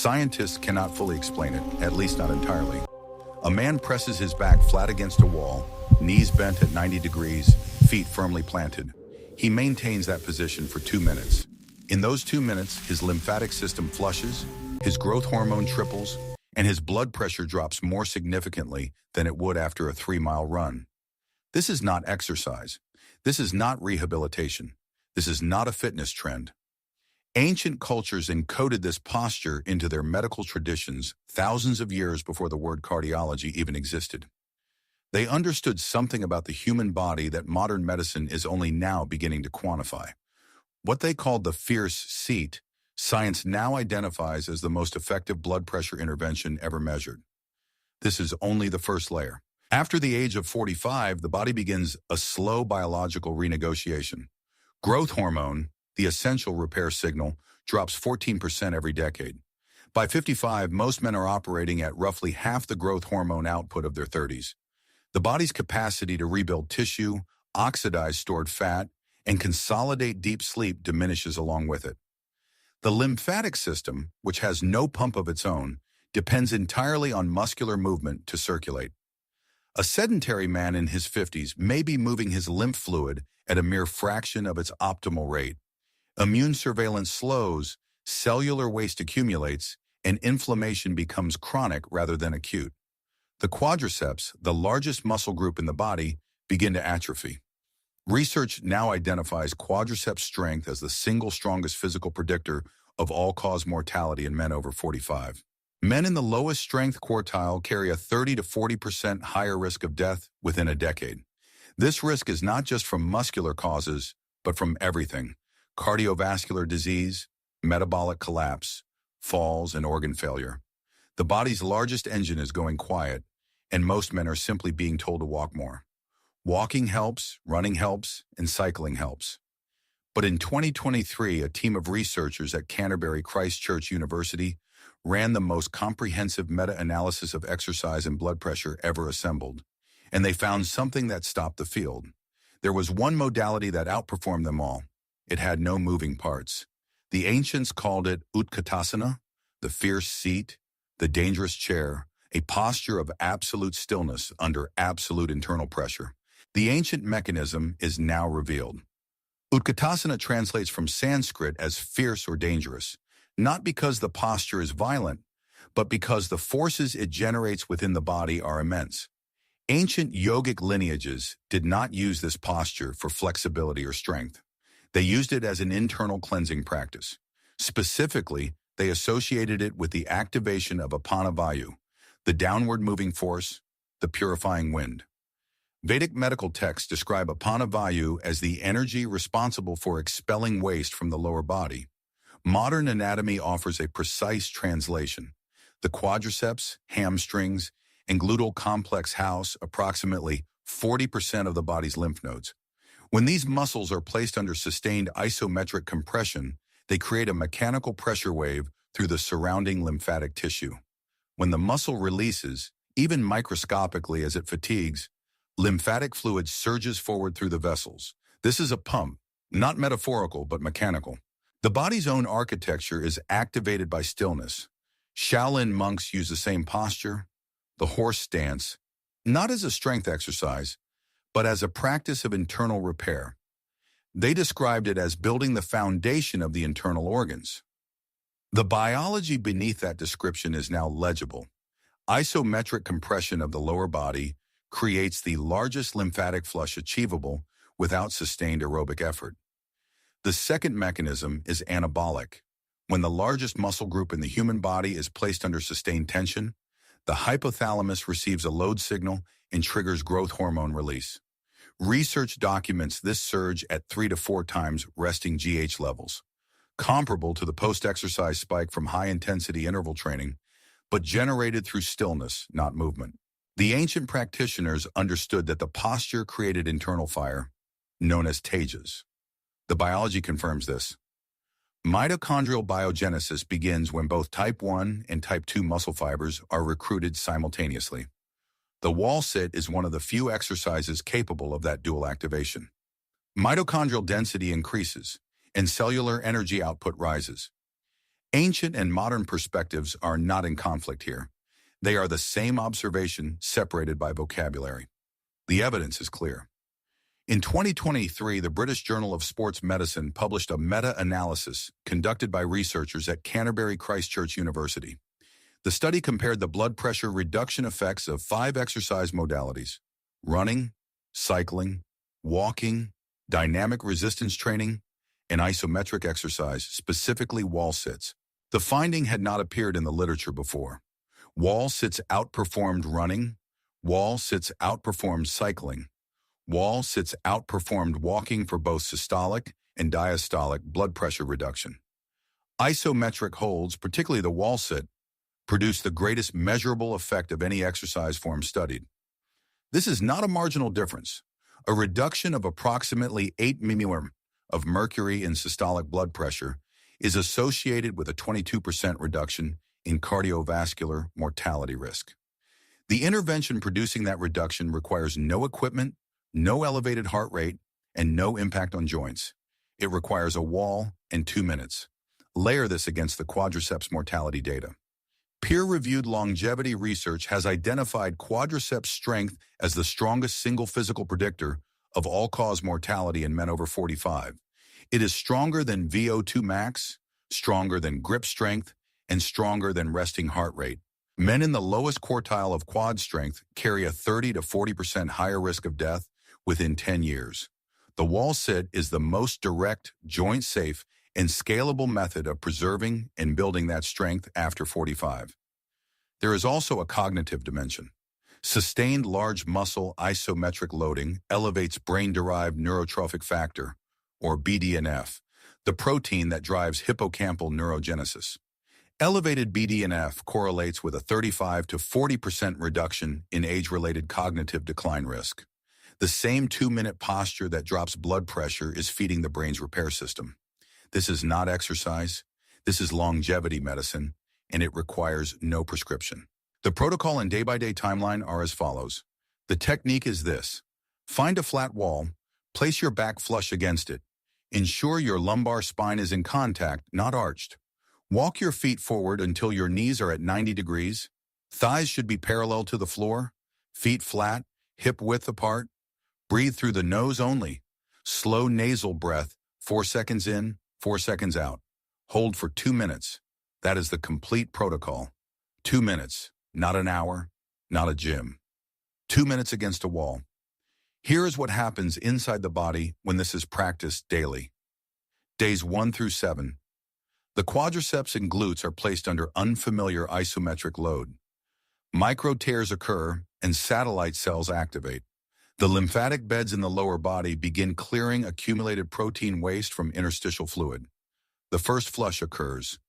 Scientists cannot fully explain it, at least not entirely. A man presses his back flat against a wall, knees bent at 90 degrees, feet firmly planted. He maintains that position for 2 minutes. In those 2 minutes, his lymphatic system flushes, his growth hormone triples, and his blood pressure drops more significantly than it would after a 3-mile run. This is not exercise. This is not rehabilitation. This is not a fitness trend. Ancient cultures encoded this posture into their medical traditions thousands of years before the word cardiology even existed. They understood something about the human body that modern medicine is only now beginning to quantify. What they called the fierce seat, science now identifies as the most effective blood pressure intervention ever measured. This is only the first layer. After the age of 45, the body begins a slow biological renegotiation. Growth hormone, the essential repair signal, drops 14% every decade. By 55, most men are operating at roughly half the growth hormone output of their 30s. The body's capacity to rebuild tissue, oxidize stored fat, and consolidate deep sleep diminishes along with it. The lymphatic system, which has no pump of its own, depends entirely on muscular movement to circulate. A sedentary man in his 50s may be moving his lymph fluid at a mere fraction of its optimal rate. Immune surveillance slows, cellular waste accumulates, and inflammation becomes chronic rather than acute. The quadriceps, the largest muscle group in the body, begin to atrophy. Research now identifies quadriceps strength as the single strongest physical predictor of all-cause mortality in men over 45. Men in the lowest strength quartile carry a 30 to 40% higher risk of death within a decade. This risk is not just from muscular causes, but from everything: cardiovascular disease, metabolic collapse, falls, and organ failure. The body's largest engine is going quiet, and most men are simply being told to walk more. Walking helps, running helps, and cycling helps. But in 2023, a team of researchers at Canterbury Christ Church University ran the most comprehensive meta-analysis of exercise and blood pressure ever assembled, and they found something that stopped the field. There was one modality that outperformed them all. It had no moving parts. The ancients called it utkatasana, the fierce seat, the dangerous chair, a posture of absolute stillness under absolute internal pressure. The ancient mechanism is now revealed. Utkatasana translates from Sanskrit as fierce or dangerous, not because the posture is violent, but because the forces it generates within the body are immense. Ancient yogic lineages did not use this posture for flexibility or strength. They used it as an internal cleansing practice. Specifically, they associated it with the activation of apana vayu, the downward moving force, the purifying wind. Vedic medical texts describe apana vayu as the energy responsible for expelling waste from the lower body. Modern anatomy offers a precise translation. The quadriceps, hamstrings, and gluteal complex house approximately 40% of the body's lymph nodes. When these muscles are placed under sustained isometric compression, they create a mechanical pressure wave through the surrounding lymphatic tissue. When the muscle releases, even microscopically as it fatigues, lymphatic fluid surges forward through the vessels. This is a pump, not metaphorical but mechanical. The body's own architecture is activated by stillness. Shaolin monks use the same posture, the horse stance, not as a strength exercise, but as a practice of internal repair. They described it as building the foundation of the internal organs. The biology beneath that description is now legible. Isometric compression of the lower body creates the largest lymphatic flush achievable without sustained aerobic effort. The second mechanism is anabolic. When the largest muscle group in the human body is placed under sustained tension, the hypothalamus receives a load signal and triggers growth hormone release. Research documents this surge at 3 to 4 times resting GH levels, comparable to the post-exercise spike from high-intensity interval training, but generated through stillness, not movement. The ancient practitioners understood that the posture created internal fire, known as tejas. The biology confirms this. Mitochondrial biogenesis begins when both type 1 and type 2 muscle fibers are recruited simultaneously. The wall sit is one of the few exercises capable of that dual activation. Mitochondrial density increases, and cellular energy output rises. Ancient and modern perspectives are not in conflict here. They are the same observation separated by vocabulary. The evidence is clear. In 2023, the British Journal of Sports Medicine published a meta-analysis conducted by researchers at Canterbury Christ Church University. The study compared the blood pressure reduction effects of 5 exercise modalities: running, cycling, walking, dynamic resistance training, and isometric exercise, specifically wall sits. The finding had not appeared in the literature before. Wall sits outperformed running. Wall sits outperformed cycling. Wall sits outperformed walking for both systolic and diastolic blood pressure reduction. Isometric holds, particularly the wall sit, produce the greatest measurable effect of any exercise form studied. This is not a marginal difference. A reduction of approximately 8 mmol of mercury in systolic blood pressure is associated with a 22% reduction in cardiovascular mortality risk. The intervention producing that reduction requires no equipment, no elevated heart rate, and no impact on joints. It requires a wall and 2 minutes. Layer this against the quadriceps mortality data. Peer-reviewed longevity research has identified quadriceps strength as the strongest single physical predictor of all-cause mortality in men over 45. It is stronger than VO2 max, stronger than grip strength, and stronger than resting heart rate. Men in the lowest quartile of quad strength carry a 30 to 40% higher risk of death within 10 years. The wall sit is the most direct, joint-safe, and scalable method of preserving and building that strength after 45. There is also a cognitive dimension. Sustained large muscle isometric loading elevates brain-derived neurotrophic factor, or BDNF, the protein that drives hippocampal neurogenesis. Elevated BDNF correlates with a 35 to 40% reduction in age-related cognitive decline risk. The same 2-minute posture that drops blood pressure is feeding the brain's repair system. This is not exercise. This is longevity medicine, and it requires no prescription. The protocol and day-by-day timeline are as follows. The technique is this. Find a flat wall, place your back flush against it. Ensure your lumbar spine is in contact, not arched. Walk your feet forward until your knees are at 90 degrees. Thighs should be parallel to the floor. Feet flat, hip width apart. Breathe through the nose only. Slow nasal breath, 4 seconds in, 4 seconds out. Hold for 2 minutes. That is the complete protocol. 2 minutes, not an hour, not a gym. 2 minutes against a wall. Here is what happens inside the body when this is practiced daily. Days 1 through 7. The quadriceps and glutes are placed under unfamiliar isometric load. Micro tears occur and satellite cells activate. The lymphatic beds in the lower body begin clearing accumulated protein waste from interstitial fluid. The first flush occurs.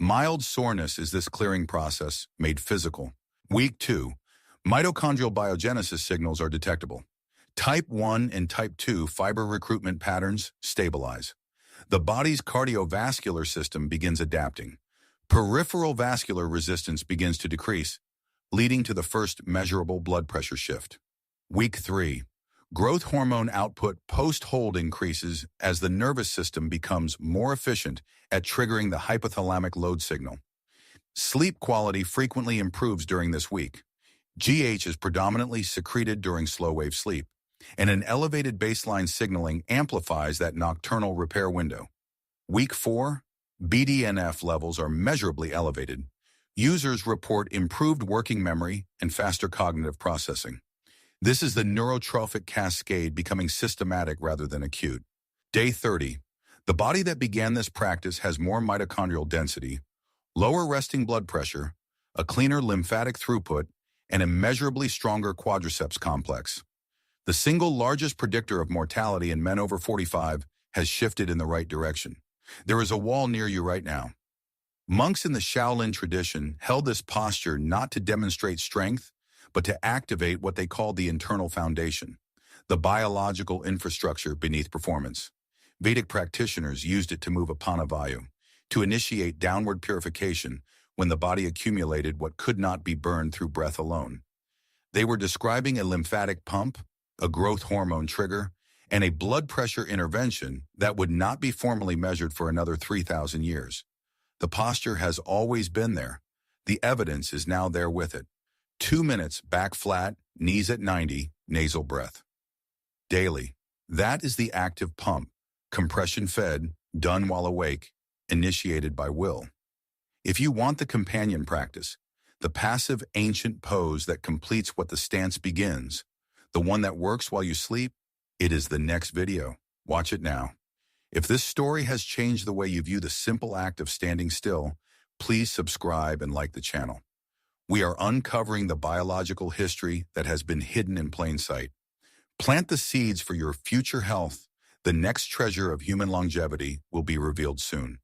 Mild soreness is this clearing process made physical. Week 2, mitochondrial biogenesis signals are detectable. Type 1 and Type 2 fiber recruitment patterns stabilize. The body's cardiovascular system begins adapting. Peripheral vascular resistance begins to decrease, leading to the first measurable blood pressure shift. Week 3, growth hormone output post-hold increases as the nervous system becomes more efficient at triggering the hypothalamic load signal. Sleep quality frequently improves during this week. GH is predominantly secreted during slow-wave sleep, and an elevated baseline signaling amplifies that nocturnal repair window. Week 4, BDNF levels are measurably elevated. Users report improved working memory and faster cognitive processing. This is the neurotrophic cascade becoming systematic rather than acute. Day 30. The body that began this practice has more mitochondrial density, lower resting blood pressure, a cleaner lymphatic throughput, and immeasurably stronger quadriceps complex. The single largest predictor of mortality in men over 45 has shifted in the right direction. There is a wall near you right now. Monks in the Shaolin tradition held this posture not to demonstrate strength, but to activate what they called the internal foundation, the biological infrastructure beneath performance. Vedic practitioners used it to move Apanavayu, to initiate downward purification when the body accumulated what could not be burned through breath alone. They were describing a lymphatic pump, a growth hormone trigger, and a blood pressure intervention that would not be formally measured for another 3,000 years. The posture has always been there. The evidence is now there with it. 2 minutes, back flat, knees at 90, nasal breath. Daily. That is the active pump, compression fed, done while awake, initiated by will. If you want the companion practice, the passive ancient pose that completes what the stance begins, the one that works while you sleep, it is the next video. Watch it now. If this story has changed the way you view the simple act of standing still, please subscribe and like the channel. We are uncovering the biological history that has been hidden in plain sight. Plant the seeds for your future health. The next treasure of human longevity will be revealed soon.